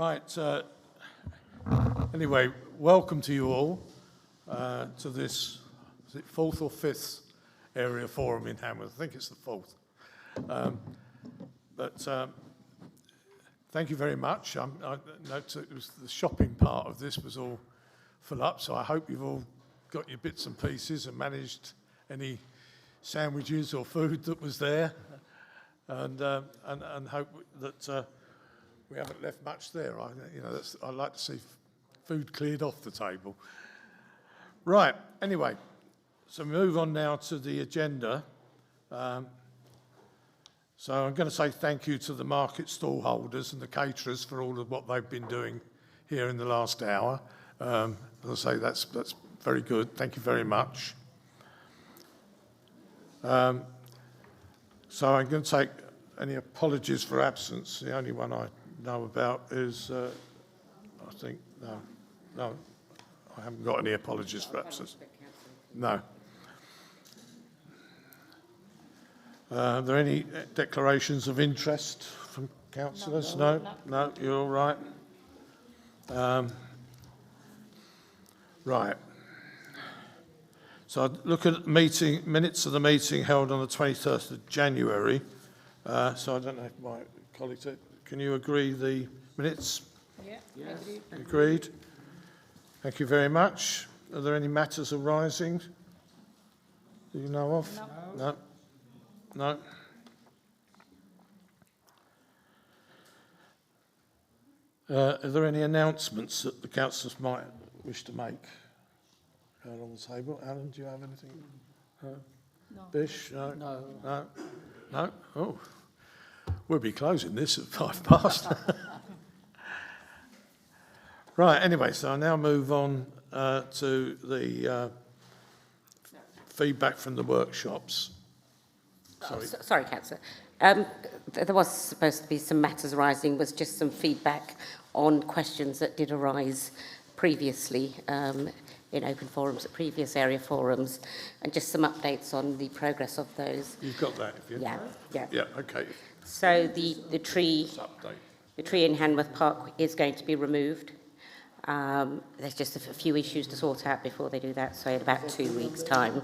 Right. Anyway, welcome to you all to this, is it fourth or fifth area forum in Hanworth? I think it's the fourth. Thank you very much. I noticed it was the shopping part of this was all full up, so I hope you've all got your bits and pieces and managed any sandwiches or food that was there, and hope that we haven't left much there. I like to see food cleared off the table. Right. Anyway, so move on now to the agenda. So I'm going to say thank you to the market stall holders and the caterers for all of what they've been doing here in the last hour. As I say, that's very good. Thank you very much. So I'm going to take any apologies for absence. The only one I know about is, I think, no, I haven't got any apologies for absence. No. Are there any declarations of interest from councillors? No, you're all right. Right. So I'd look at minutes of the meeting held on the 23rd of January. So I don't know if my colleagues, can you agree the minutes? Yeah. Yes. Agreed. Thank you very much. Are there any matters arising that you know of? No. No. Are there any announcements that the councillors might wish to make on the table? Alan, do you have anything? No. Bish? No. No. No? Oh. We'll be closing this at 5:05. Right, anyway, so I now move on to the feedback from the workshops. Sorry, Councillor. There was supposed to be some matters arising, was just some feedback on questions that did arise previously in open forums, at previous area forums, and just some updates on the progress of those. You've got that, have you? Yeah. Yeah, okay. So the tree in Hanworth Park is going to be removed. There's just a few issues to sort out before they do that, so in about 2 weeks' time.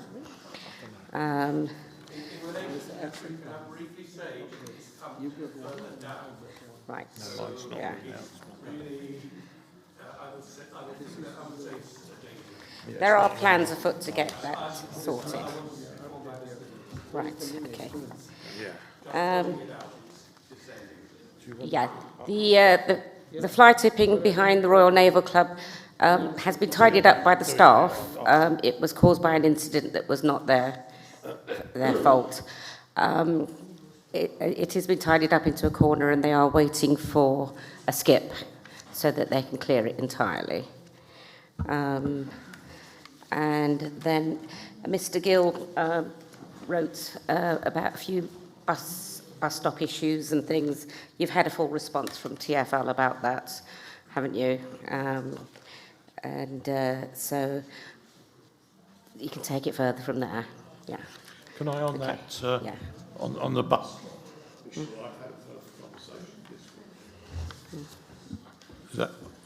Right. Yeah. There are plans afoot to get that sorted. Right. Okay. The fly tipping behind the Royal Naval Club has been tidied up by the staff. It was caused by an incident that was not their fault. It has been tidied up into a corner, and they are waiting for a skip so that they can clear it entirely. And then Mr. Gill wrote about a few bus stop issues and things. You've had a full response from TfL about that, haven't you? So you can take it further from there. Yeah. Can I on Okay. that, Yeah. on the bus?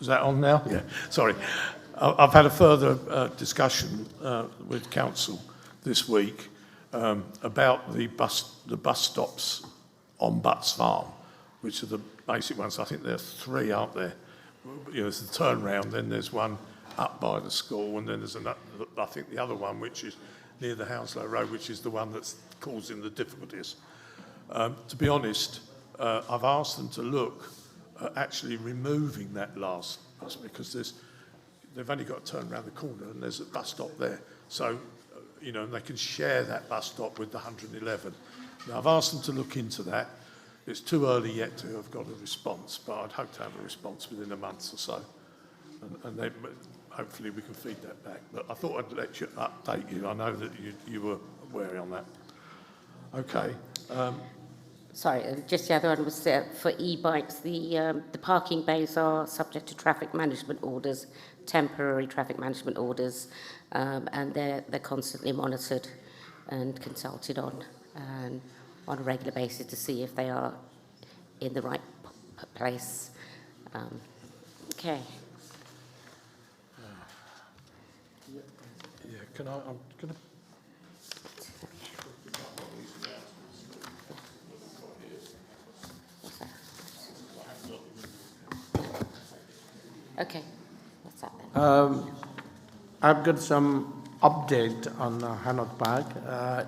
Is that on now? Yeah, sorry. I've had a further discussion with council this week about the bus stops on Butts Farm, which are the basic ones. I think there are 3, aren't there? There's the turnaround, then there's one up by the school, and then there's another, I think the other one, which is near the Hounslow Road, which is the one that's causing the difficulties. To be honest, I've asked them to look at actually removing that last bus, because they've only got to turn around the corner and there's a bus stop there. So, they can share that bus stop with the 111. Now, I've asked them to look into that. It's too early yet to have got a response, but I'd hope to have a response within a month or so. And then hopefully we can feed that back. But I thought I'd let you update you. I know that you were wary on that. Okay. Sorry, just the other one was for e-bikes. The parking bays are subject to traffic management orders, temporary traffic management orders, and they're constantly monitored and consulted on a regular basis to see if they are in the right place. Okay. Yeah, I'm going to... Okay. What's that then? I've got some update on Hanworth Park.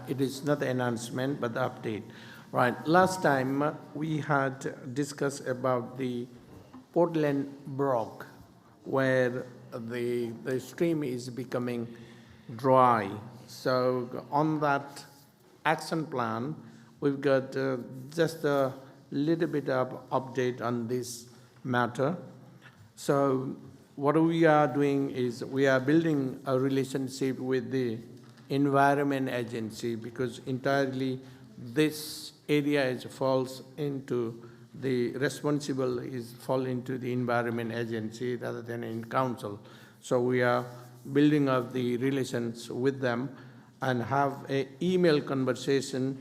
It is not the announcement, but the update. Right, last time we had discussed about the Portland Brook, where the stream is becoming dry. So on that action plan, we've got just a little bit of update on this matter. So what we are doing is we are building a relationship with the Environment Agency, because entirely this area falls into the responsible is fall into the Environment Agency rather than in council. So we are building up the relations with them and have an email conversation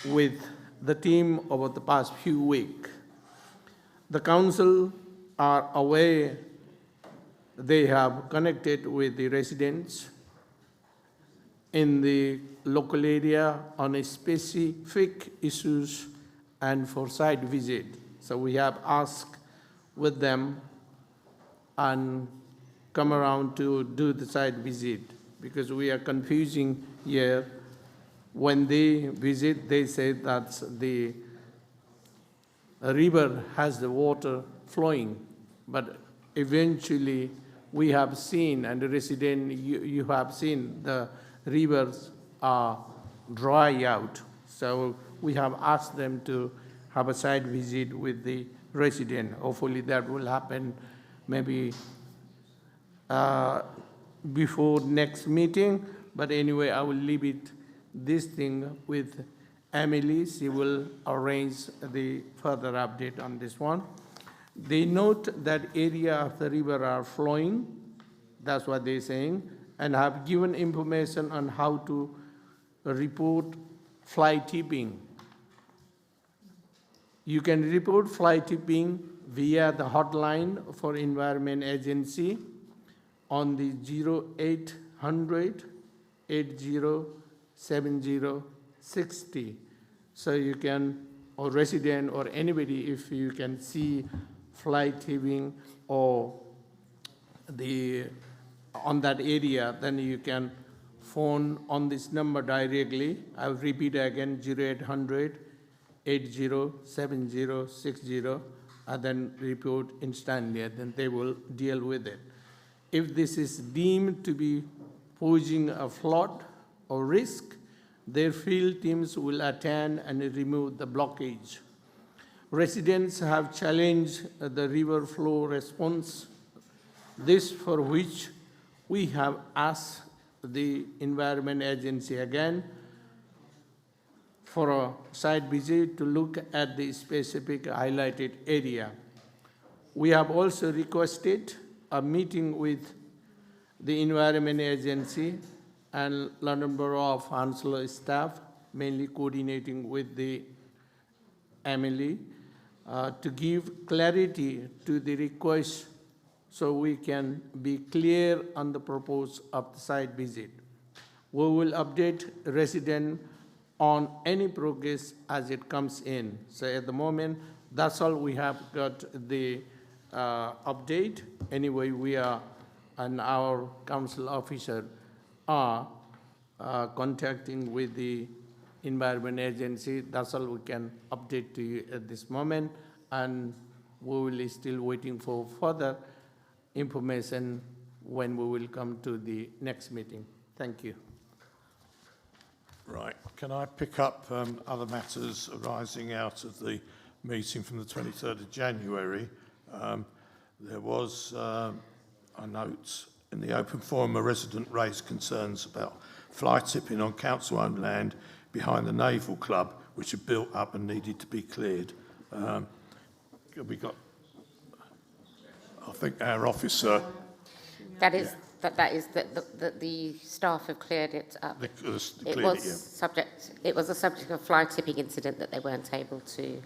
with the team over the past few weeks. The council are aware. They have connected with the residents in the local area on a specific issues and for site visit. So we have asked with them and come around to do the site visit, because we are confusing here. When they visit, they say that the river has the water flowing, but eventually we have seen, and the resident, you have seen, the rivers are dry out. So we have asked them to have a site visit with the resident. Hopefully that will happen maybe before next meeting. But anyway, I will leave it this thing with Emily. She will arrange the further update on this one. They note that area of the river are flowing, that's what they're saying, and have given information on how to report fly tipping. You can report fly tipping via the hotline for Environment Agency on the 0800 807060. So you can, or resident or anybody, if you can see fly tipping or on that area, then you can phone on this number directly. I'll repeat again, 0800 807060, and then report instantly, and then they will deal with it. If this is deemed to be posing a flood or risk, their field teams will attend and remove the blockage. Residents have challenged the river flow response, this for which we have asked the Environment Agency again for a site visit to look at the specific highlighted area. We have also requested a meeting with the Environment Agency and London Borough of Hounslow staff, mainly coordinating with the Emily, to give clarity to the request so we can be clear on the purpose of the site visit. We will update residents on any progress as it comes in. So at the moment, that's all we have got the update. Anyway, we are, and our council officer are contacting with the Environment Agency. That's all we can update to you at this moment, and we will still waiting for further information when we will come to the next meeting. Thank you. Right, can I pick up other matters arising out of the meeting from the 23rd of January? There was a note in the open forum, a resident raised concerns about fly tipping on council-owned land behind the Naval Club, which had built up and needed to be cleared. We got, I think our officer... That is that the staff have cleared it up. It was a subject of fly tipping incident that they weren't able to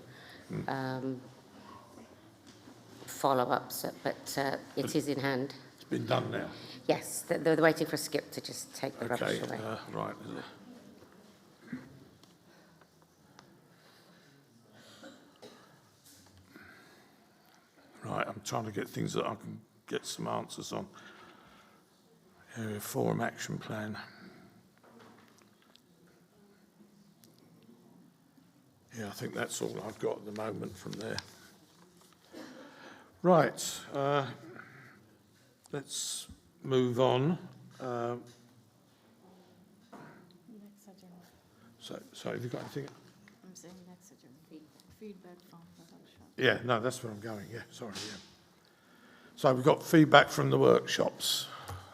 follow-ups, but it is in hand. It's been done now. Yes, they're waiting for Skip to just take the Okay, rubbish away. right. Right, I'm trying to get things that I can get some answers on. Area Forum Action Plan. Yeah, I think that's all I've got at the moment from there. Right, let's move on. Next agenda. So have you got anything? I'm saying next agenda. Feedback from the workshop. Yeah, no, that's where I'm going, yeah, sorry, yeah. So we've got feedback from the workshops.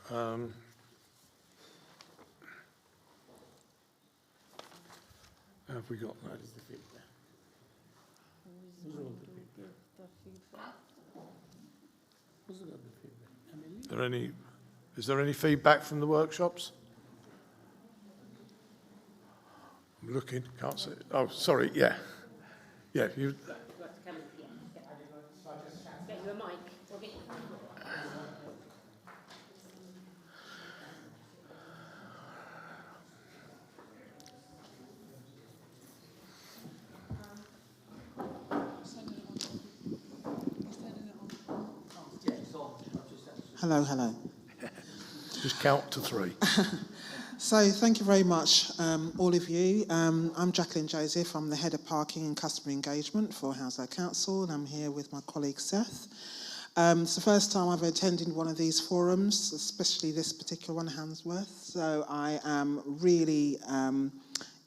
Have we got that? Who's going to give the feedback? Is there any feedback from the workshops? I'm looking, can't see it. Oh, sorry, yeah. Yeah, you... Get you a mic. Hello, hello. Just count to 3. So thank you very much, all of you. I'm Jacqueline Joseph. I'm the Head of Parking and Customer Engagement for Hounslow Council, and I'm here with my colleague Seth. It's the first time I've attended one of these forums, especially this particular one, Hanworth. So I am really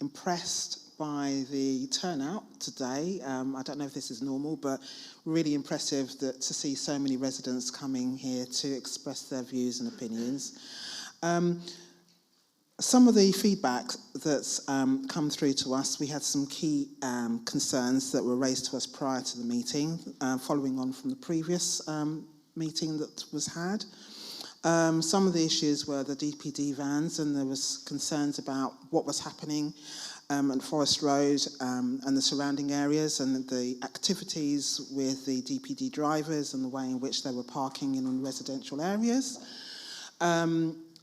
impressed by the turnout today. I don't know if this is normal, but really impressive to see so many residents coming here to express their views and opinions. Some of the feedback that's come through to us, we had some key concerns that were raised to us prior to the meeting, following on from the previous meeting that was had. Some of the issues were the DPD vans, and there was concerns about what was happening at Forest Road and the surrounding areas, and the activities with the DPD drivers and the way in which they were parking in residential areas.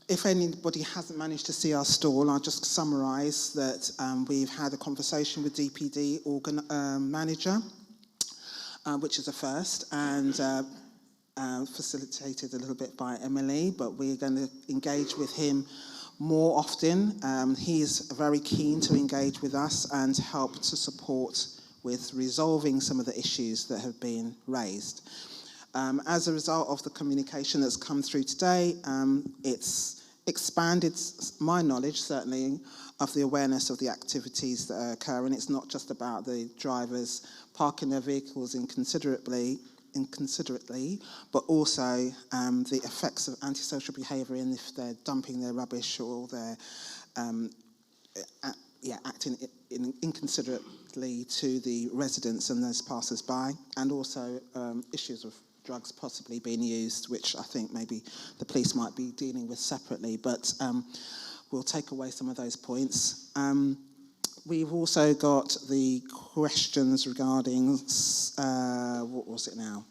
If anybody hasn't managed to see our stall, I'll just summarise that we've had a conversation with DPD manager, which is a first, and facilitated a little bit by Emily, but we're going to engage with him more often. He's very keen to engage with us and help to support with resolving some of the issues that have been raised. As a result of the communication that's come through today, it's expanded my knowledge, certainly, of the awareness of the activities that are occurring. It's not just about the drivers parking their vehicles inconsiderately, but also the effects of antisocial behaviour, and if they're dumping their rubbish or they're acting inconsiderately to the residents and those passers-by, and also issues of drugs possibly being used, which I think maybe the police might be dealing with separately, but we'll take away some of those points. We've also got the questions regarding, what was it now?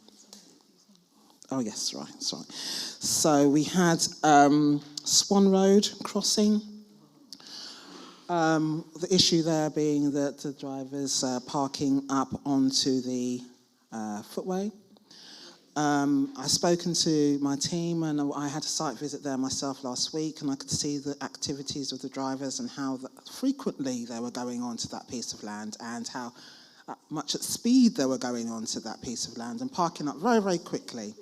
Oh, yes, right, sorry. So we had Swan Road crossing. The issue there being that the drivers are parking up onto the footway. I've spoken to my team, and I had a site visit there myself last week, and I could see the activities of the drivers and how frequently they were going onto that piece of land, and how much at speed they were going onto that piece of land and parking up very, very quickly.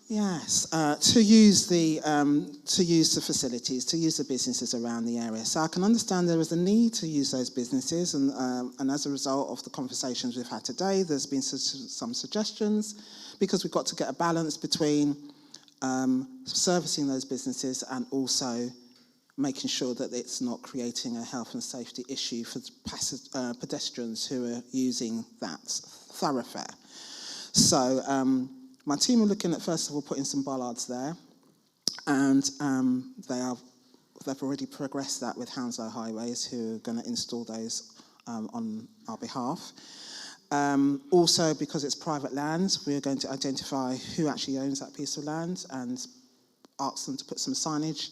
Yes, to use the facilities, to use the businesses around the area. So I can understand there is a need to use those businesses, and as a result of the conversations we've had today, there's been some suggestions, because we've got to get a balance between servicing those businesses and also making sure that it's not creating a health and safety issue for pedestrians who are using that thoroughfare. So my team are looking at, first of all, putting some bollards there, and they've already progressed that with Hounslow Highways, who are going to install those on our behalf. Also, because it's private land, we're going to identify who actually owns that piece of land and ask them to put some signage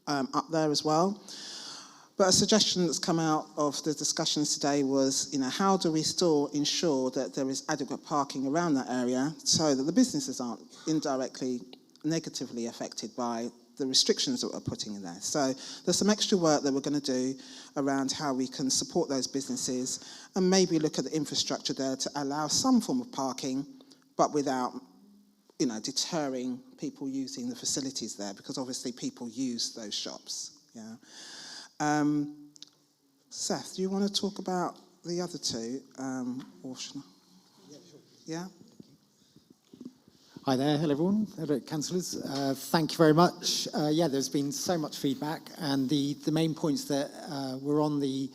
up there as well. But a suggestion that's come out of the discussions today was, how do we still ensure that there is adequate parking around that area so that the businesses aren't indirectly negatively affected by the restrictions that we're putting in there. So there's some extra work that we're going to do around how we can support those businesses and maybe look at the infrastructure there to allow some form of parking, but without, deterring people using the facilities there, because obviously people use those shops. Yeah. Seth, do you want to talk about the other two? Or should I? Yeah, sure. Yeah. Hi there, hello everyone, hello councillors. Thank you very much. There's been so much feedback, and the main points that were on the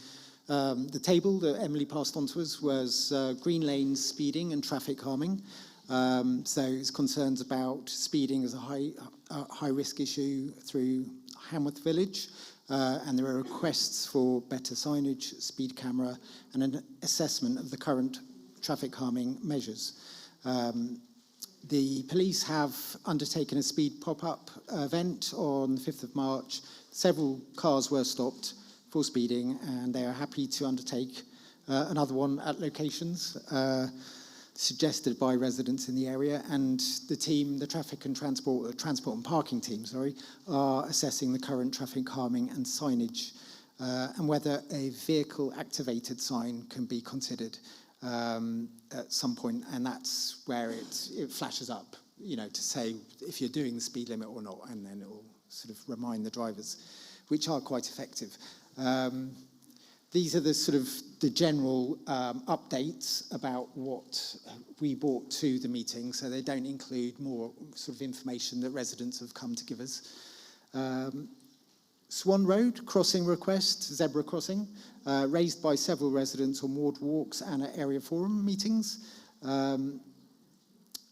table that Emily passed on to us was green lanes, speeding and traffic harming. So it's concerns about speeding as a high risk issue through Hanworth Village, and there are requests for better signage, speed camera, and an assessment of the current traffic harming measures. The police have undertaken a speed pop-up event on the 5th of March. Several cars were stopped for speeding, and they are happy to undertake another one at locations suggested by residents in the area. And the team, the transport and parking team, are assessing the current traffic harming and signage and whether a vehicle-activated sign can be considered at some point, and that's where it flashes up, to say if you're doing the speed limit or not, and then it will sort of remind the drivers, which are quite effective. These are the general updates about what we brought to the meeting, so they don't include more sort of information that residents have come to give us. Swan Road crossing request, zebra crossing, raised by several residents on ward walks and at area forum meetings.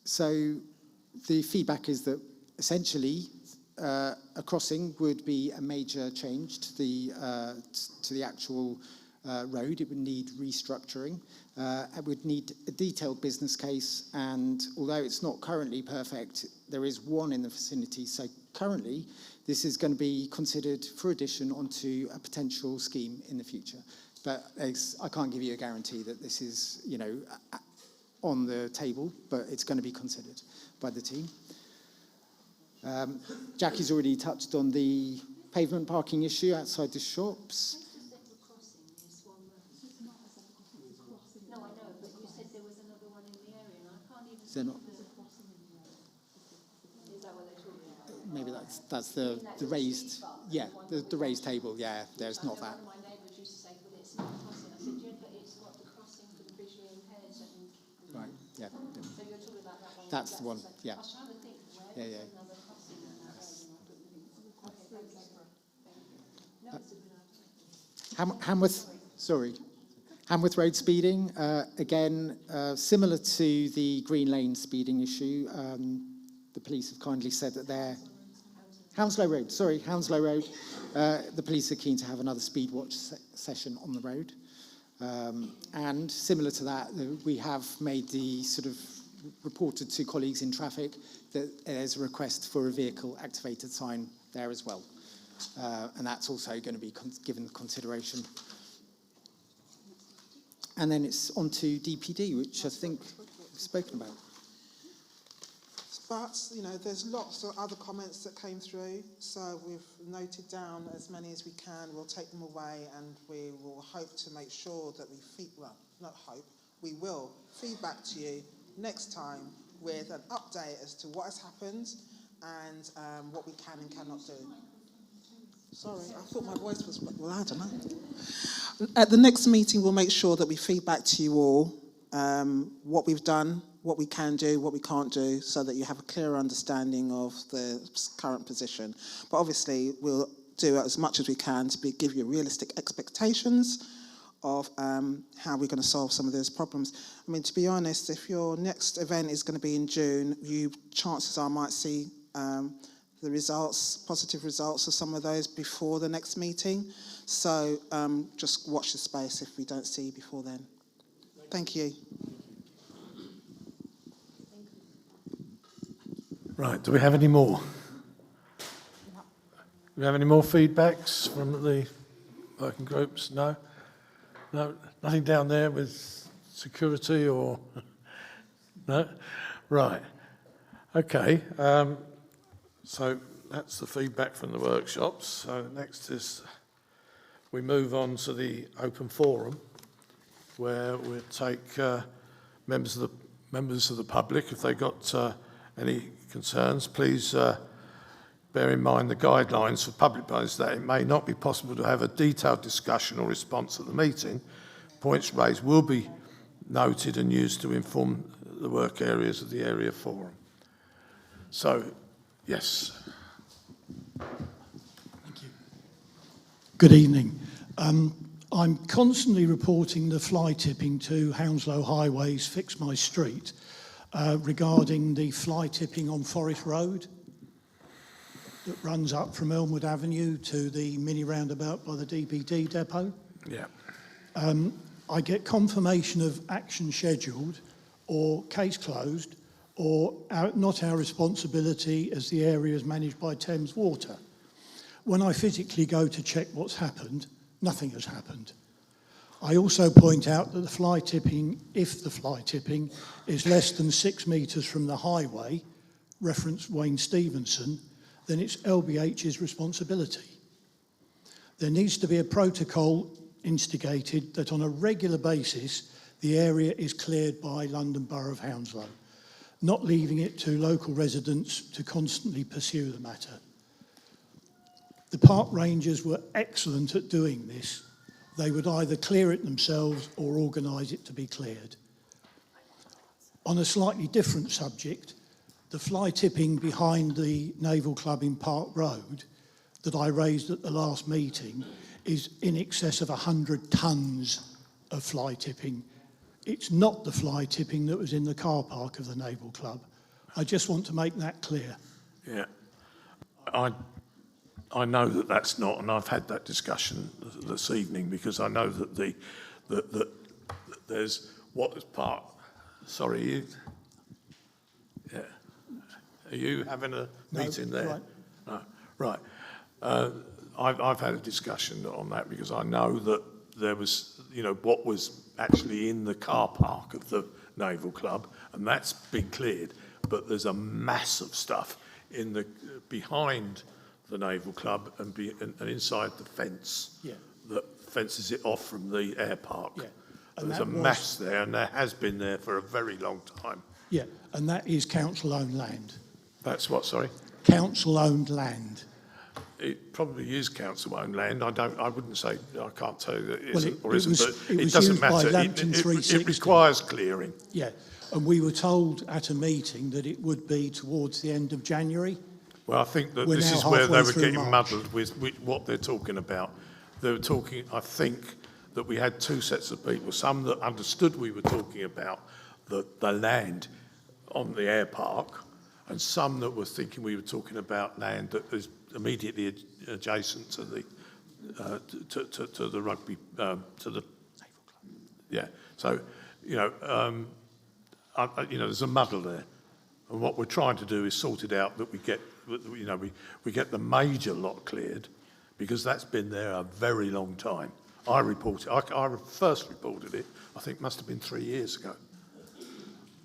So the feedback is that essentially a crossing would be a major change to the actual road. It would need restructuring. It would need a detailed business case, and although it's not currently perfect, there is one in the vicinity. So currently, this is going to be considered for addition onto a potential scheme in the future. But I can't give you a guarantee that this is, on the table, but it's going to be considered by the team. Jackie's already touched on the pavement parking issue outside the shops. No, I know, but you said there was another one in the area, and I can't even... Is there not? Is that what they're talking about? Maybe that's the raised, the raised table. Yeah, there's not that. One of my neighbours used to say, well, it's not a crossing. I said, yeah, but it's got the crossing for the visually impaired. Right, yeah. So you're talking about that one? That's the one, yeah. I was trying to think, where is another crossing in that area? Hanworth Road speeding, again, similar to the Green Lane speeding issue. The police have kindly said that they're... Hounslow Road. The police are keen to have another speed watch session on the road. And similar to that, we have made the reported to colleagues in traffic that there's a request for a vehicle-activated sign there as well. And that's also going to be given consideration. And then it's on to DPD, which I think we've spoken about. But, there's lots of other comments that came through, so we've noted down as many as we can. We'll take them away, and we will hope to make sure that we will feed back to you next time with an update as to what has happened and what we can and cannot do. Sorry, I thought my voice was... Well, I don't know. At the next meeting, we'll make sure that we feed back to you all what we've done, what we can do, what we can't do, so that you have a clearer understanding of the current position. But obviously, we'll do as much as we can to give you realistic expectations of how we're going to solve some of those problems. I mean, to be honest, if your next event is going to be in June, chances are might see the results, positive results of some of those before the next meeting. So just watch the space if we don't see you before then. Thank you. Right, do we have any more? Do we have any more feedbacks from the working groups? No? No, nothing down there with security or... No? Right. Okay, so that's the feedback from the workshops. So next is we move on to the open forum, where we'll take members of the public. If they've got any concerns, please bear in mind the guidelines for public bodies that it may not be possible to have a detailed discussion or response at the meeting. Points raised will be noted and used to inform the work areas of the area forum. So, yes. Thank you. Good evening. I'm constantly reporting the fly tipping to Hounslow Highways Fix My Street regarding the fly tipping on Forest Road that runs up from Elmwood Avenue to the mini roundabout by the DPD depot. Yeah. I get confirmation of action scheduled or case closed or not our responsibility as the area is managed by Thames Water. When I physically go to check what's happened, nothing has happened. I also point out that the fly tipping, if the fly tipping is less than 6 metres from the highway, reference Wayne Stevenson, then it's LBH's responsibility. There needs to be a protocol instigated that on a regular basis the area is cleared by London Borough of Hounslow, not leaving it to local residents to constantly pursue the matter. The park rangers were excellent at doing this. They would either clear it themselves or organise it to be cleared. On a slightly different subject, the fly tipping behind the Naval Club in Park Road that I raised at the last meeting is in excess of 100 tonnes of fly tipping. It's not the fly tipping that was in the car park of the Naval Club. I just want to make that clear. Yeah. I know that that's not, and I've had that discussion this evening because I know that that there's what is part. Sorry, you. Yeah. Are you having a meeting there? Right. No. Right. I've had a discussion on that because I know that there was, what was actually in the car park of the Naval Club, and that's been cleared. But there's a mass of stuff in the behind the Naval Club and inside the fence that fences it off from the air park. Yeah. There's a mass there, and there has been there for a very long time. Yeah, and that is council-owned land. That's what, sorry? Council-owned land. It probably is council-owned land. I wouldn't say, I can't tell you that it Well, isn't or it isn't, was- but it it was doesn't used by matter. Lambton It 360. requires clearing. Yeah, and we were told at a meeting that it would be towards the end of January. Well, I think that We're this now is where they halfway were through getting March. muddled with what they're talking about. They were talking, I think, that we had two sets of people, some that understood we were talking about the land on the air park, and some that were thinking we were talking about land that is immediately adjacent to the to the rugby to the yeah. So there's a muddle there, and what we're trying to do is sort it out that we get we get the major lot cleared, because that's been there a very long time. I first reported it, I think must have been 3 years ago.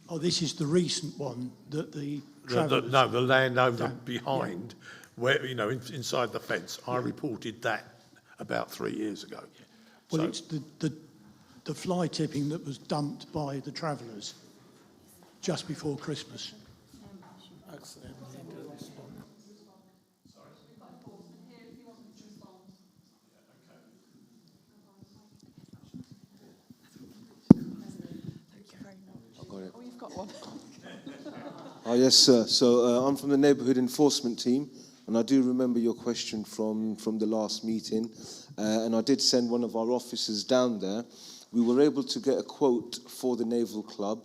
Oh, this is the recent one that the travellers... No, the land over behind, where inside the fence. I reported that about 3 years ago. Well, So- it's the fly tipping that was dumped by the travellers just before Christmas. Oh, yes, sir. So I'm from the neighbourhood enforcement team, and I do remember your question from the last meeting, and I did send one of our officers down there. We were able to get a quote for the Naval Club.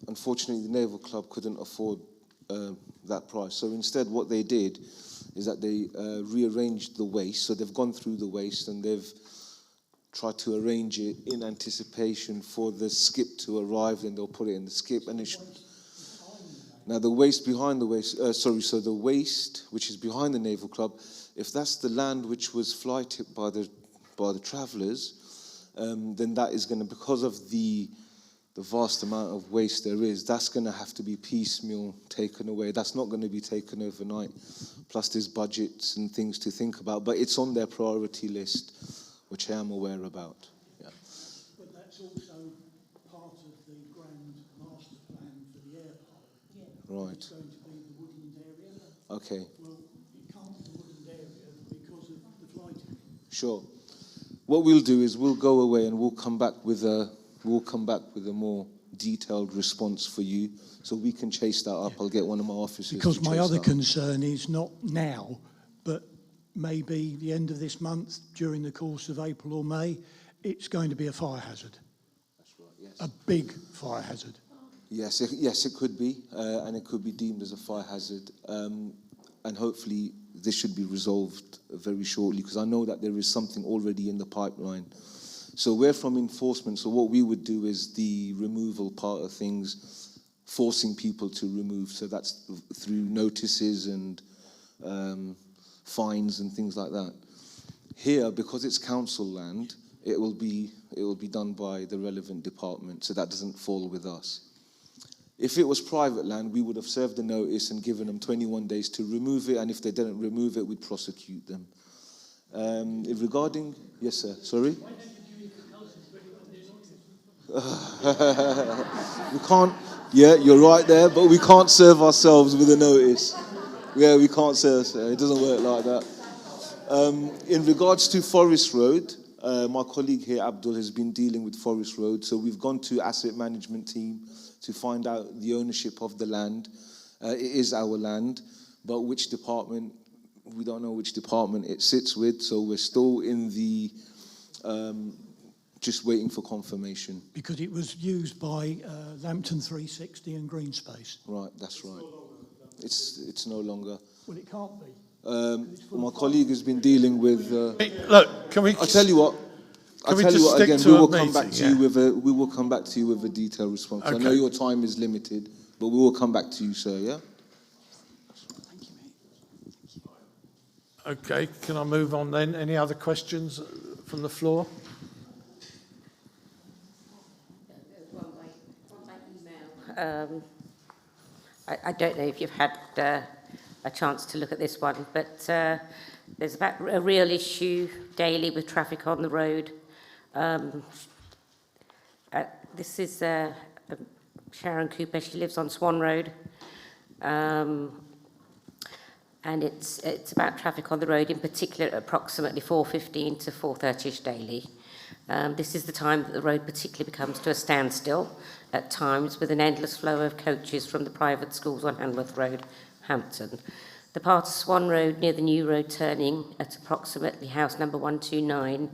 Unfortunately, the Naval Club couldn't afford that price. So instead, what they did is that they rearranged the waste. So they've gone through the waste and they've tried to arrange it in anticipation for the skip to arrive. Then they'll put it in the skip. And Now, the waste behind the waste, so the waste, which is behind the Naval Club, if that's the land which was fly tipped by the travellers, then that is going to, because of the vast amount of waste there is, that's going to have to be piecemeal taken away. That's not going to be taken overnight. Plus, there's budgets and things to think about, but it's on their priority list, which I am aware about. Yeah. But that's also part of the grand master plan for the airport. Right. It's going to be the woodland area. Okay. Well, it can't be the woodland area because of the fly tipping. Sure. What we'll do is we'll go away and we'll come back with a more detailed response for you, so we can chase that up. I'll get one of my officers. Because to my chase other that up. concern is not now, but maybe the end of this month, during the course of April or May, it's going to be a fire hazard. That's right. Yes. A big fire hazard. Yes, it could be, and it could be deemed as a fire hazard, and hopefully this should be resolved very shortly, because I know that there is something already in the pipeline. So we're from enforcement, so what we would do is the removal part of things, forcing people to remove, so that's through notices and fines and things like that. Here, because it's council land, it will be done by the relevant department, so that doesn't fall with us. If it was private land, we would have served a notice and given them 21 days to remove it, and if they didn't remove it, we'd prosecute them. Regarding, yes, sir. Sorry. We can't. Yeah, you're right there, but we can't serve ourselves with a notice. Yeah, we can't serve. It doesn't work like that. In regards to Forest Road, my colleague here, Abdul, has been dealing with Forest Road, so we've gone to asset management team to find out the ownership of the land. It is our land, but which department, we don't know which department it sits with, so we're still in the, just waiting for confirmation. Because it was used by Lambton 360 and Green Space. Right, that's right. It's no longer. Well, it can't be. My colleague has been dealing with. Look, can we? I'll tell you what. Can we just stick again. to We a will come back meeting, to you with a. We will come back to you with a detailed response. I know Okay. your time is limited, but we will come back to you, sir. Yeah. Okay, can I move on then? Any other questions from the floor? I don't know if you've had a chance to look at this one, but there's about a real issue daily with traffic on the road. This is Sharon Cooper. She lives on Swan Road. And it's about traffic on the road, in particular at approximately 4:15 to 4:30ish daily. This is the time that the road particularly becomes to a standstill at times, with an endless flow of coaches from the private schools on Hanworth Road, Hampton. The part of Swan Road near the new road turning at approximately house number 129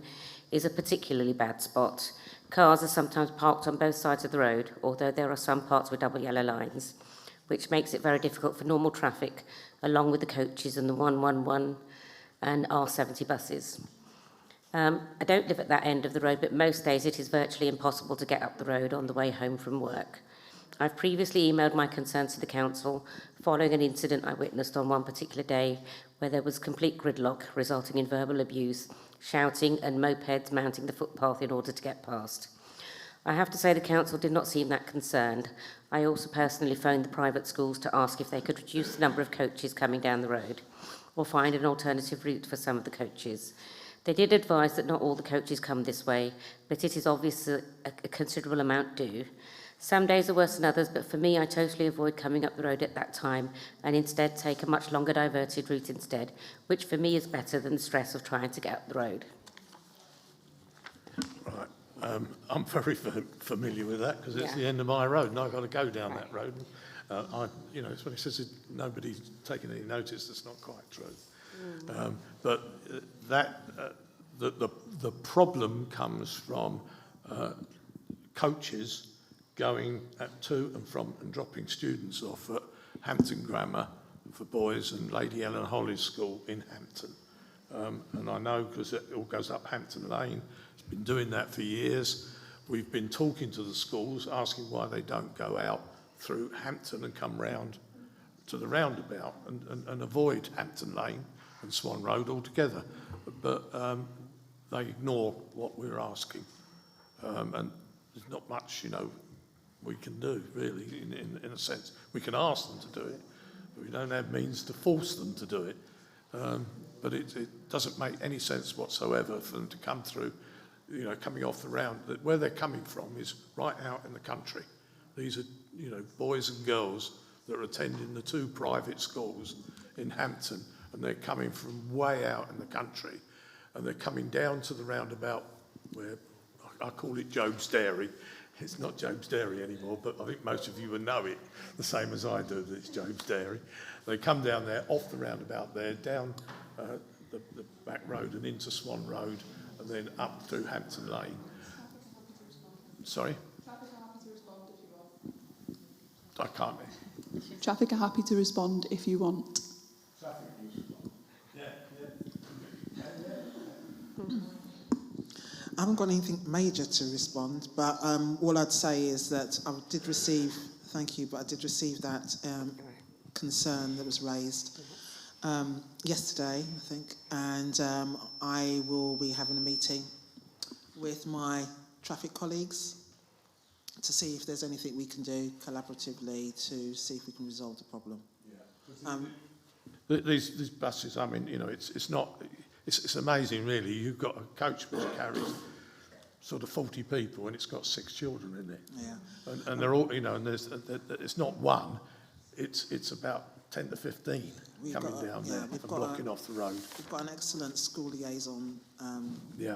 is a particularly bad spot. Cars are sometimes parked on both sides of the road, although there are some parts with double yellow lines, which makes it very difficult for normal traffic, along with the coaches and the 111 and R70 buses. I don't live at that end of the road, but most days it is virtually impossible to get up the road on the way home from work. I've previously emailed my concerns to the council following an incident I witnessed on one particular day where there was complete gridlock resulting in verbal abuse, shouting and mopeds mounting the footpath in order to get past. I have to say the council did not seem that concerned. I also personally phoned the private schools to ask if they could reduce the number of coaches coming down the road or find an alternative route for some of the coaches. They did advise that not all the coaches come this way, but it is obviously a considerable amount do. Some days are worse than others, but for me, I totally avoid coming up the road at that time and instead take a much longer diverted route instead, which for me is better than the stress of trying to get up the road. Right. I'm very familiar with that because it's Yeah. the end of my road and I've got to go down that road. It's when it says nobody's taken any notice, that's not quite true. The problem comes from coaches going to and from and dropping students off at Hampton Grammar for boys and Lady Ellen Holly's school in Hampton. And I know because it all goes up Hampton Lane. It's been doing that for years. We've been talking to the schools, asking why they don't go out through Hampton and come round to the roundabout and avoid Hampton Lane and Swan Road altogether. But they ignore what we're asking. And there's not much, we can do, really, in a sense. We can ask them to do it, but we don't have means to force them to do it. But it doesn't make any sense whatsoever for them to come through, coming off the round. Where they're coming from is right out in the country. These are, boys and girls that are attending the 2 private schools in Hampton, and they're coming from way out in the country, and they're coming down to the roundabout where I call it Job's Dairy. It's not Job's Dairy anymore, but I think most of you will know it the same as I do, that it's Job's Dairy. They come down there, off the roundabout there, down the back road and into Swan Road, and then up through Hampton Lane. Sorry? Traffic are happy to respond if you want. I can't. Traffic are happy to respond if you want. I haven't got anything major to respond, but all I'd say is that I did receive, thank you, but I did receive that concern that was raised yesterday, I think, and I will be having a meeting with my traffic colleagues to see if there's anything we can do collaboratively to see if we can resolve the problem. These buses, I mean, it's amazing, really. You've got a coach which carries sort of 40 people, and it's got 6 children in it. Yeah. And they're all, and it's not one, it's about 10 to 15 coming down there and blocking off the road. We've got an excellent school liaison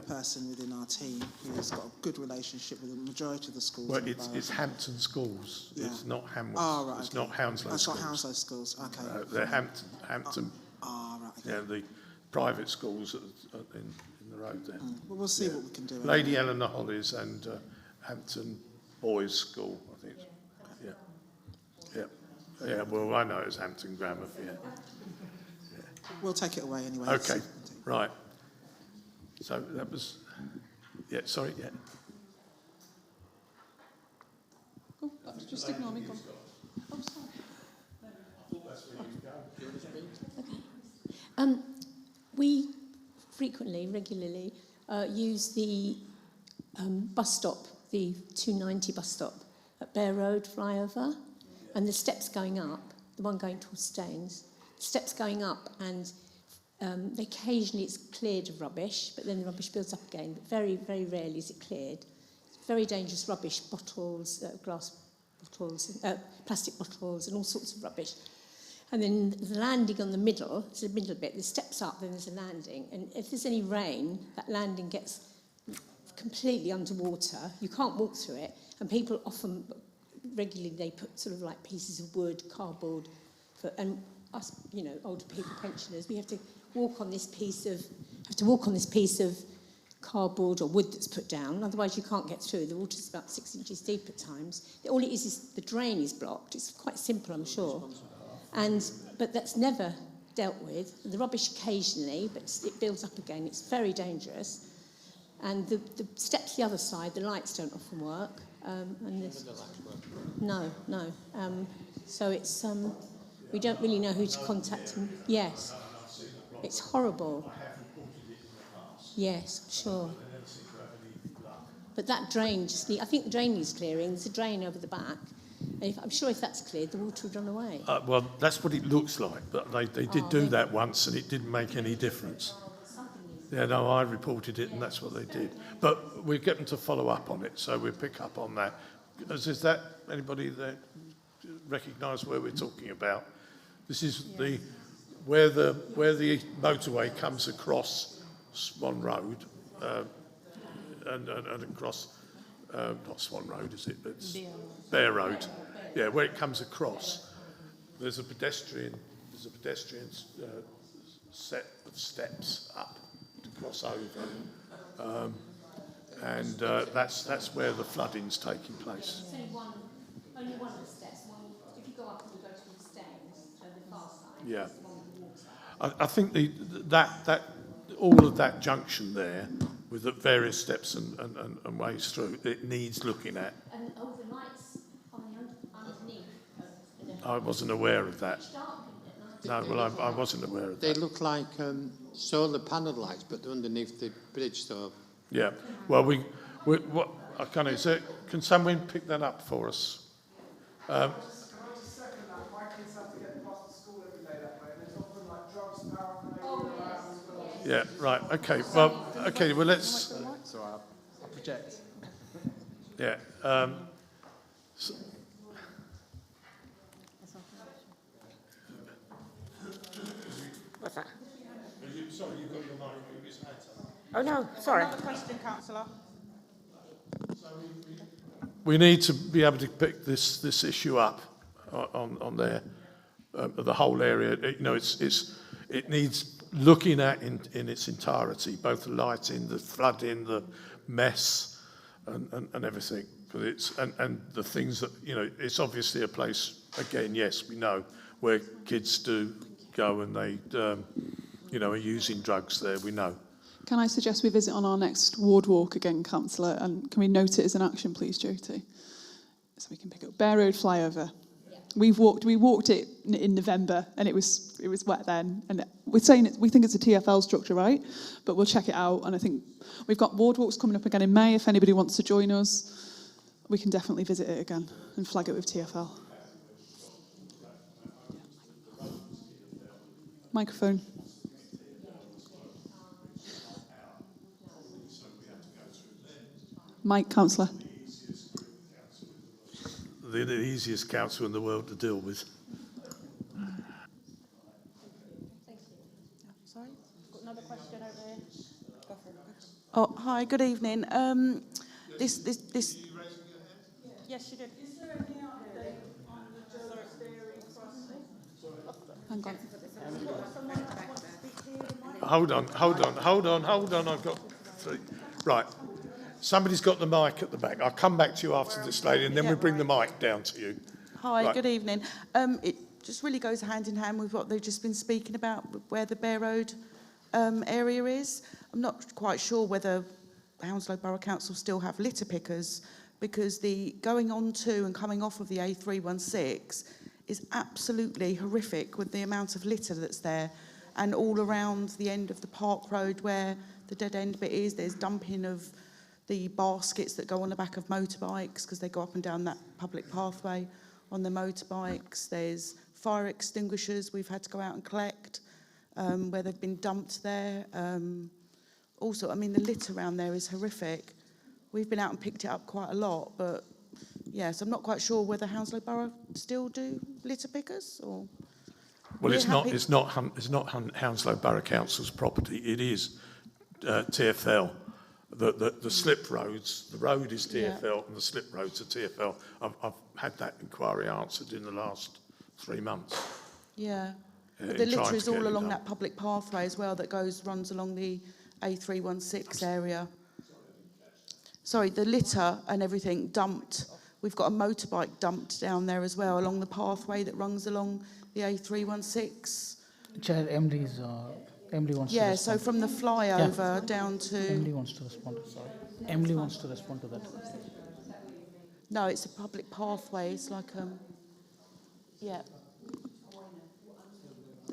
person within our team who's got a good relationship with the majority of the schools. Well, it's Hampton schools. Yeah. It's not Hanworth. Oh, right, it's not Hounslow schools. It's not Hounslow schools. Okay. They're Hampton. Oh, right. Okay. Yeah, the private schools in the road there. Well, we'll see what we can do. Lady Eleanor Hollies and Hampton Boys School, I think. Yeah, well, I know it was Hampton Grammar, We'll take it away anyway. Okay, right. So that was, sorry. Oh, that was just ignoring. Oh, sorry. We regularly use the bus stop, the 290 bus stop at Bear Road flyover, and the steps going up, the one going towards Staines, steps going up, and occasionally it's cleared of rubbish, but then the rubbish builds up again. But very, very rarely is it cleared. It's very dangerous rubbish, bottles, glass bottles, plastic bottles, and all sorts of rubbish. And then the landing on the middle, it's the middle bit, the steps up, then there's a landing. And if there's any rain, that landing gets completely underwater. You can't walk through it. And people often, regularly, they put sort of like pieces of wood, cardboard, and us, older people, pensioners, we have to walk on this piece of cardboard or wood that's put down. Otherwise, you can't get through. The water's about 6 inches deep at times. All it is the drain is blocked. It's quite simple, I'm sure. But that's never dealt with. The rubbish occasionally, but it builds up again. It's very dangerous. And the steps the other side, the lights don't often work. No. So it's we don't really know who to contact. Yes, it's horrible. Yes, sure. But that drain I think the drain needs clearing. There's a drain over the back. I'm sure if that's cleared, the water would run away. Well, that's what it looks like, but they did do that once, and it didn't make any difference. Yeah, no, I reported it, and that's what they did. But we're getting to follow up on it, so we'll pick up on that. Is that anybody that recognise where we're talking about? This is where the motorway comes across Swan Road and across. Not Swan Road, is it? It's Bear Road. Yeah, where it comes across, there's a pedestrian set of steps up to cross over, and that's where the flooding's taking place. It's only one of the steps. If you go up and you go to the Staines, the far side. Yeah, I think that all of that junction there, with the various steps and ways through, it needs looking at. And the lights underneath I wasn't aware of that. No, well, I wasn't aware of They that. look like solar panel lights, but they're underneath the bridge, so... Yeah. Well, what, can someone pick that up for us? Yeah, right, okay. Well, okay, well, let's... So I'll project. Yeah. What's that? Sorry, you've got your mic. Oh, no, sorry. Another question, councillor. We need to be able to pick this issue up on there, the whole area. It needs looking at in its entirety, both the lighting, the flooding, the mess, and everything. But and the things that it's obviously a place. Again, yes, we know where kids do go and they are using drugs there. We know. Can I suggest we visit on our next ward walk again, councillor? And can we note it as an action, please, Jyoti? So we can pick up Bear Road flyover. Yeah. We walked it in November, and it was wet then. And we think it's a TfL structure, right? But we'll check it out. And I think we've got ward walks coming up again in May. If anybody wants to join us, we can definitely visit it again and flag it with TfL. Microphone. Mike, councillor. The easiest council in the world to deal with. Sorry, got another question over here. Go for it. Oh, hi, good evening. This. Yes, you did. Is there any update on the Jones Dairy crossing? Hang on. Hold on. I've got three. Right. Somebody's got the mic at the back. I'll come back to you after this lady, and then we'll bring the mic down to you. Hi, right. Good evening. It just really goes hand in hand with what they've just been speaking about, where the Bear Road area is. I'm not quite sure whether Hounslow Borough Council still have litter pickers, because the going on to and coming off of the A316 is absolutely horrific with the amount of litter that's there, and all around the end of the Park Road where the dead end bit is, there's dumping of the baskets that go on the back of motorbikes because they go up and down that public pathway on the motorbikes. There's fire extinguishers we've had to go out and collect where they've been dumped there. Also, I mean, the litter around there is horrific. We've been out and picked it up quite a lot, but yes, I'm not quite sure whether Hounslow Borough still do litter pickers or. Well, it's not Hounslow Borough Council's property. It is TfL. The slip roads, the road is TfL and the slip roads are TfL. I've had that inquiry answered in the last 3 months. Yeah, but the litter is all along that public pathway as well that runs along the A316 area. Sorry, the litter and everything dumped. We've got a motorbike dumped down there as well along the pathway that runs along the A316. Chair, MD wants to respond. So from the flyover down to... MD wants to respond to that. MD wants to respond to that. No, it's a public pathway. It's like, yeah.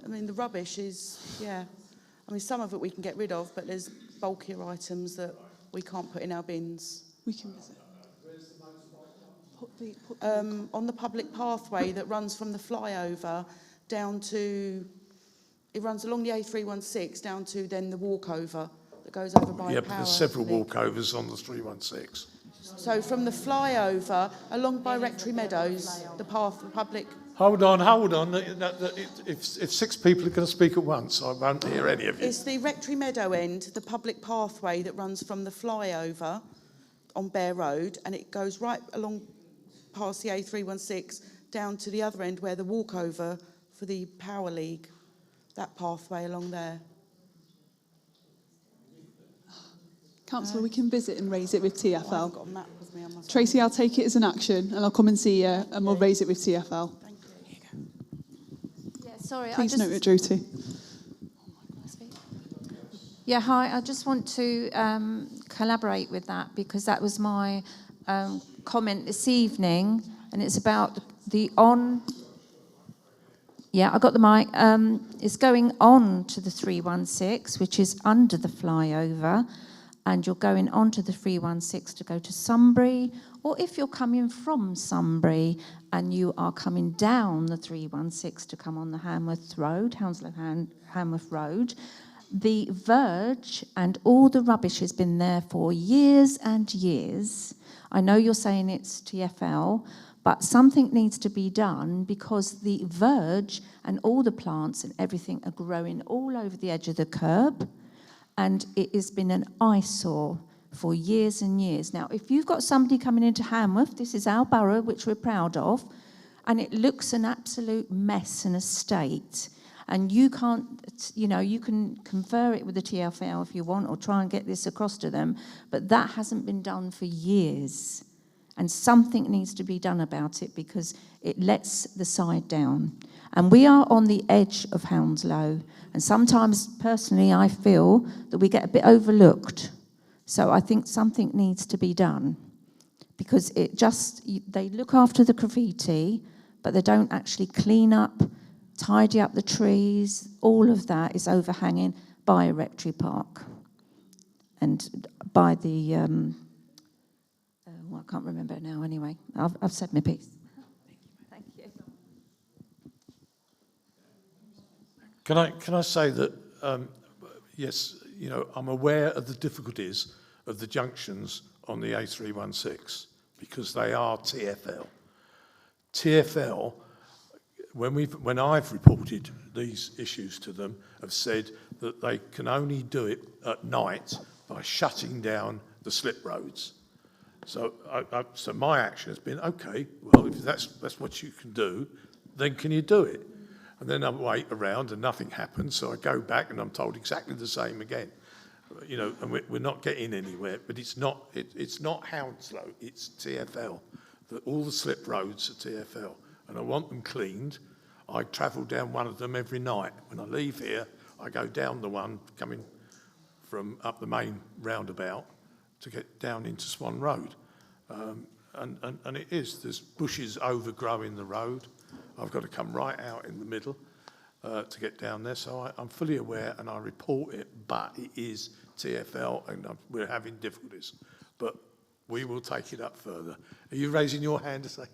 I mean, the rubbish is, I mean, some of it we can get rid of, but there's bulkier items that we can't put in our bins. We can visit. On the public pathway that runs from the flyover down to... It runs along the A316 down to then the walkover that goes over by Yeah, but there's several walkovers on the 316. So from the flyover along by Rectory Meadows, the public... Hold on. If 6 people are going to speak at once, I won't hear any of you. It's the Rectory Meadow end, the public pathway that runs from the flyover on Bear Road, and it goes right along past the A316 down to the other end where the walkover for the Power League, that pathway along there. Councillor, we can visit and raise it with TfL. Well, I haven't got a map with me, I must Tracy, I'll take it as an action and I'll come and see you and we'll raise it with TfL. Thank you. Yeah, sorry. Please note it, Jyoti. Yeah, hi. I just want to collaborate with that because that was my comment this evening, and it's about the Yeah, I got the mic. It's going on to the 316, which is under the flyover, and you're going on to the 316 to go to Sunbury, or if you're coming from Sunbury and you are coming down the 316 to come on the Hanworth Road, Hanworth Road, the verge and all the rubbish has been there for years and years. I know you're saying it's TfL, but something needs to be done because the verge and all the plants and everything are growing all over the edge of the curb, and it has been an eyesore for years and years. Now, if you've got somebody coming into Hanworth, this is our borough, which we're proud of, and it looks an absolute mess and a state, and you can't, you can confer it with the TfL if you want or try and get this across to them, but that hasn't been done for years. And something needs to be done about it because it lets the side down. And we are on the edge of Hounslow. And sometimes, personally, I feel that we get a bit overlooked. So I think something needs to be done. Because they look after the graffiti, but they don't actually clean up, tidy up the trees. All of that is overhanging by Rectory Park. And by the... I can't remember now anyway. I've said my piece. Thank you. Can I say that, yes, I'm aware of the difficulties of the junctions on the A316 because they are TfL. TfL, when I've reported these issues to them, have said that they can only do it at night by shutting down the slip roads. So, so my action has been, okay, well, if that's what you can do, then can you do it? And then I wait around and nothing happens, so I go back and I'm told exactly the same again. And we're not getting anywhere, but it's not Hounslow, it's TfL. All the slip roads are TfL, and I want them cleaned. I travel down one of them every night. When I leave here, I go down the one coming from up the main roundabout to get down into Swan Road. And it is, there's bushes overgrowing the road. I've got to come right out in the middle to get down there. So I'm fully aware and I report it, but it is TfL and we're having difficulties. But we will take it up further. Are you raising your hand to say?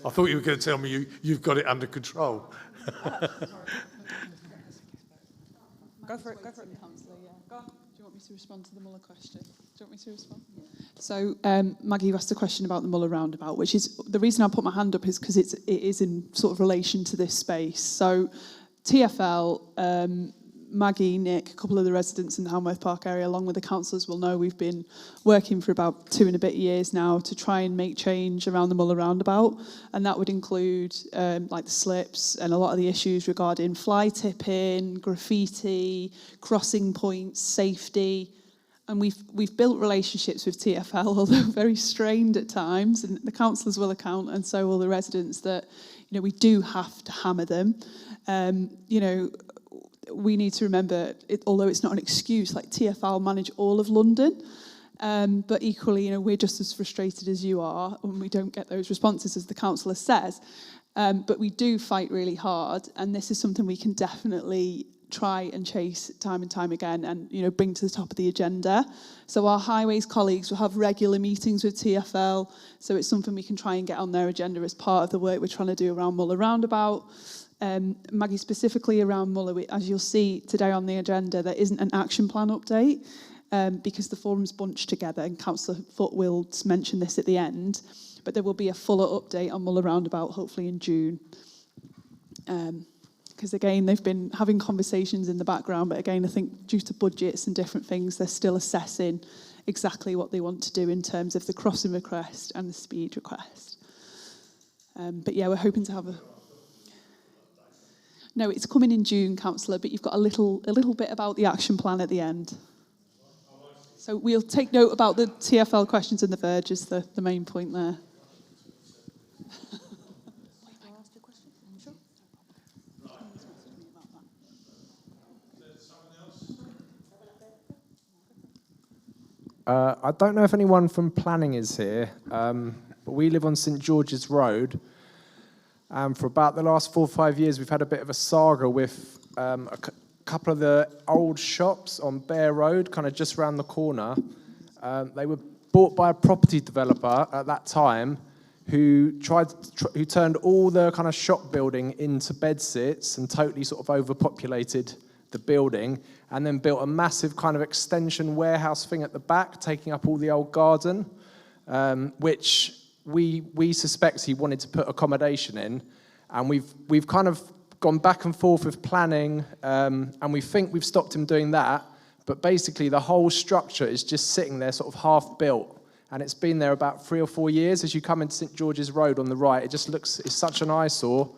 I thought you were going to tell me you've got it under control. Go for it, Councillor, yeah. Go on. Do you want me to respond to the Muller question? Do you want me to respond? Yeah. So, Maggie, you asked a question about the Muller roundabout, which is, the reason I put my hand up is because it is in sort of relation to this space. So, TfL, Maggie, Nick, a couple of the residents in the Hanworth Park area, along with the councillors, will know we've been working for about 2 and a bit years now to try and make change around the Muller roundabout, and that would include like the slips and a lot of the issues regarding fly tipping, graffiti, crossing points, safety. And we've built relationships with TfL, although very strained at times, and the councillors will account, and so will the residents, that we do have to hammer them. We need to remember, although it's not an excuse, like TfL manage all of London, but equally, we're just as frustrated as you are when we don't get those responses, as the councillor says. But we do fight really hard, and this is something we can definitely try and chase time and time again and, bring to the top of the agenda. So our highways colleagues will have regular meetings with TfL, so it's something we can try and get on their agenda as part of the work we're trying to do around Muller Roundabout. Maggie, specifically around Muller, as you'll see today on the agenda, there isn't an action plan update because the forum's bunched together, and Councillor Foot will mention this at the end, but there will be a fuller update on Muller Roundabout, hopefully in June. Because again, they've been having conversations in the background, but again, I think due to budgets and different things, they're still assessing exactly what they want to do in terms of the crossing request and the speed request. But yeah, we're hoping to have a... No, it's coming in June, Councillor, but you've got a little bit about the action plan at the end. So we'll take note about the TfL questions and the verge is the main point there. I don't know if anyone from planning is here, but we live on St George's Road, For about the last 4 or 5 years, we've had a bit of a saga with couple of the old shops on Bear Road, kind of just round the corner. They were bought by a property developer at that time who turned all the kind of shop building into bedsits and totally sort of overpopulated the building, and then built a massive kind of extension warehouse thing at the back, taking up all the old garden, which we suspect he wanted to put accommodation in. And we've kind of gone back and forth with planning, and we think we've stopped him doing that, but basically the whole structure is just sitting there sort of half built, and it's been there about 3 or 4 years. As you come into St George's Road on the right, it just looks, it's such an eyesore.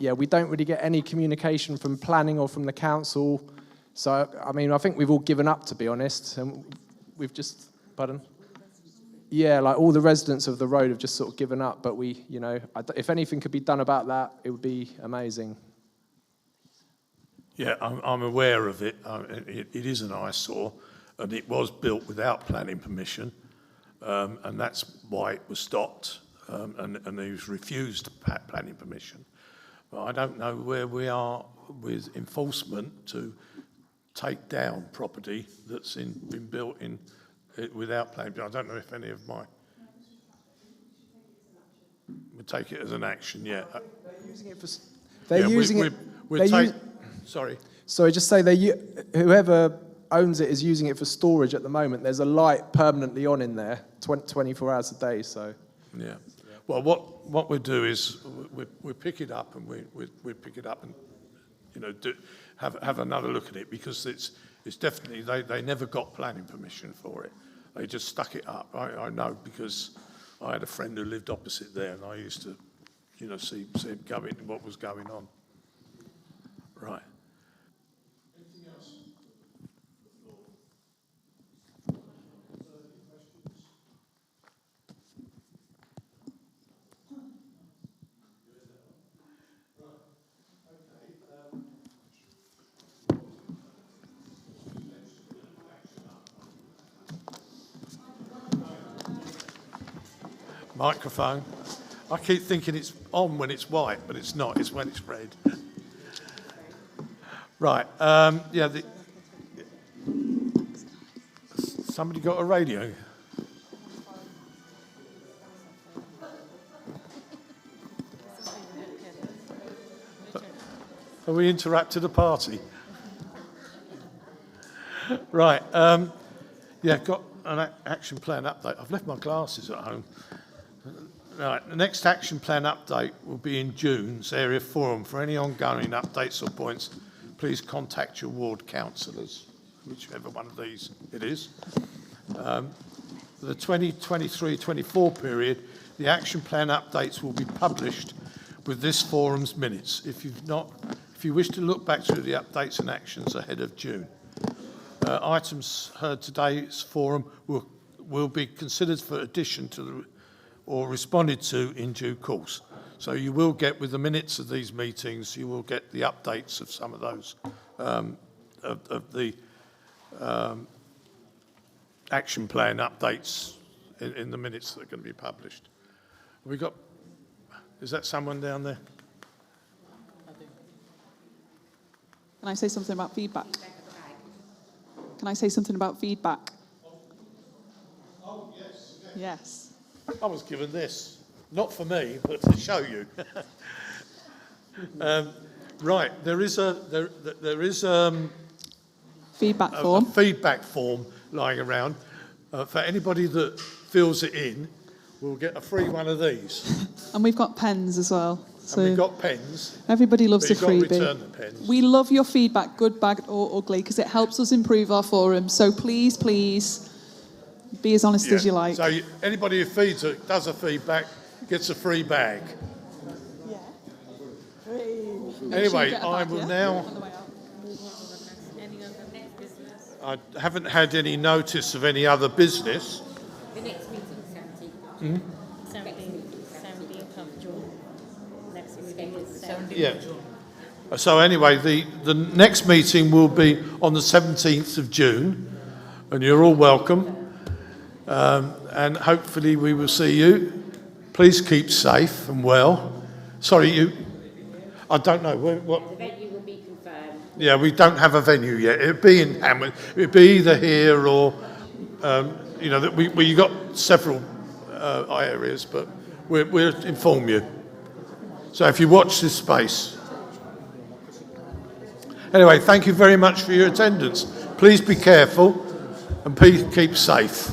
Yeah, we don't really get any communication from planning or from the council. So, I mean, I think we've all given up, to be honest, and we've just, pardon? Yeah, like all the residents of the road have just sort of given up, but we, you know, if anything could be done about that, it would be amazing. Yeah, I'm aware of it. It is an eyesore, and it was built without planning permission, and that's why it was stopped, and it was refused planning permission. But I don't know where we are with enforcement to take down property that's been built in without planning. I don't know if any of my... We'll take it as an action, yeah. They're using it for... They're using it... Sorry. So just say whoever owns it is using it for storage at the moment. There's a light permanently on in there, 24 hours a day, so... Yeah. Well, what we do is we pick it up and we pick it up and, you know, have another look at it, because it's definitely, they never got planning permission for it. They just stuck it up. I know, because I had a friend who lived opposite there, and I used to, you know, see him going, what was going on. Right. Anything else? Microphone. I keep thinking it's on when it's white, but it's not. It's when it's red. Right. Yeah. Somebody got a radio? Have we interrupted a party? Right. Yeah. Got an action plan update. I've left my glasses at home. Right, the next action plan update will be in June's area forum. For any ongoing updates or points, please contact your ward councillors, whichever one of these it is. For the 2023-24 period, the action plan updates will be published with this forum's minutes. If you wish to look back through the updates and actions ahead of June. Items heard today's forum will be considered for addition to the or responded to in due course. So you will get, with the minutes of these meetings, you will get the updates of some of those, of the action plan updates in the minutes that are going to be published. Have we got, is that someone down there? Can I say something about feedback? Can I say something about feedback? Oh, yes. Yes. I was given this, not for me, but to show you. Right, there is feedback form. A feedback form lying around. For anybody that fills it in, we'll get a free one of these. And we've got pens as well. So and we've got pens. Everybody loves a but you've got to freebie. return the pens. We love your feedback, good, bad or ugly, because it helps us improve our forum. So please, please, be as honest as you like. So anybody who does a feedback gets a free bag. Yeah. Anyway, I will now... I haven't had any notice of any other business. The next meeting, 17th of June. Next meeting is 17th of June. So anyway, the next meeting will be on the 17th of June, and you're all welcome. And hopefully we will see you. Please keep safe and well, Sorry, I don't know. What? The venue will be confirmed. Yeah, we don't have a venue yet. It'd be in Hanworth. It'd be either here or, you got several areas, but we'll inform you. So if you watch this space. Anyway, thank you very much for your attendance. Please be careful and please keep safe.